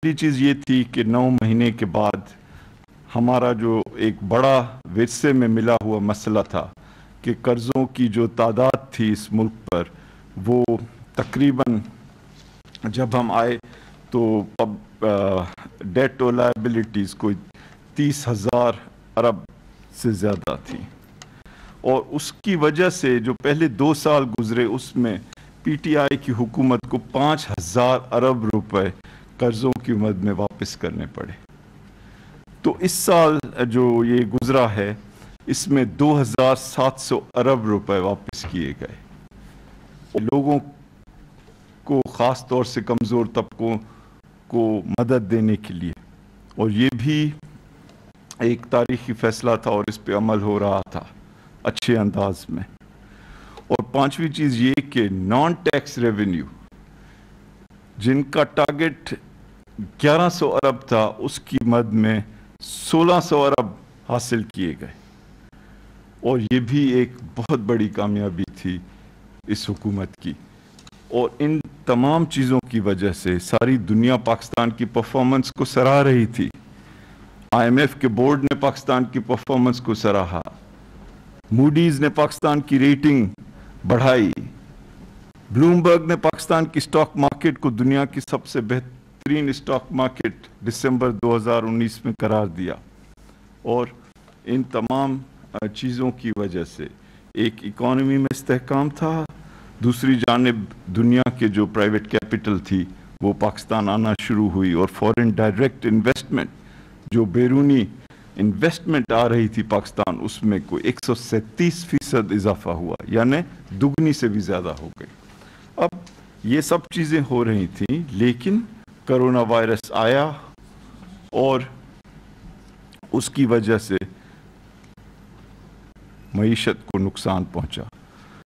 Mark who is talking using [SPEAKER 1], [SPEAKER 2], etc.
[SPEAKER 1] پہلی چیز یہ تھی کہ 9 مہینے کے بعد ہمارا جو ایک بڑا ورثے میں ملا ہوا مسئلہ تھا کہ قرضوں کی جو تعداد تھی اس ملک پر وہ تقریباً جب ہم آئے تو ڈیٹ اور لائبلٹیز کوئی 30,000 ارب سے زیادہ تھی، اور اس کی وجہ سے جو پہلے 2 سال گزرے اس میں پی ٹی آئی کی حکومت کو 5,000 ارب روپے قرضوں کی مد میں واپس کرنے پڑے۔ تو اس سال جو یہ گزرا ہے اس میں 2,700 ارب روپے واپس کیے گئے لوگوں کو، خاص طور سے کمزور طبقوں کو مدد دینے کے لیے، اور یہ بھی ایک تاریخی فیصلہ تھا اور اس پہ عمل ہو رہا تھا اچھے انداز میں۔ اور 5ویں چیز یہ کہ نان ٹیکس ریونیو جن کا ٹارگٹ 1100 ارب تھا اس کی مد میں 1600 ارب حاصل کیے گئے، اور یہ بھی ایک بہت بڑی کامیابی تھی اس حکومت کی۔ اور ان تمام چیزوں کی وجہ سے ساری دنیا پاکستان کی پرفارمنس کو سراہ رہی تھی۔ آئی ایم ایف کے بورڈ نے پاکستان کی پرفارمنس کو سراہا، موڈیز نے پاکستان کی ریٹنگ بڑھائی، بلومبرگ نے پاکستان کی سٹاک مارکیٹ کو دنیا کی سب سے بہترین سٹاک مارکیٹ دسمبر 2019 میں قرار دیا۔ اور ان تمام چیزوں کی وجہ سے ایک اکانومی میں استحکام تھا، دوسری جانب دنیا کے جو پرائیویٹ کیپٹل تھی وہ پاکستان آنا شروع ہوئی، اور فورن ڈائریکٹ انویسٹمنٹ جو بیرونی انویسٹمنٹ آ رہی تھی پاکستان اس میں کوئی 137% اضافہ ہوا، یعنی دگنی سے بھی زیادہ ہو گئی۔ اب یہ سب چیزیں ہو رہی تھیں، لیکن کرونا وائرس آیا اور اس کی وجہ سے معیشت کو نقصان پہنچا۔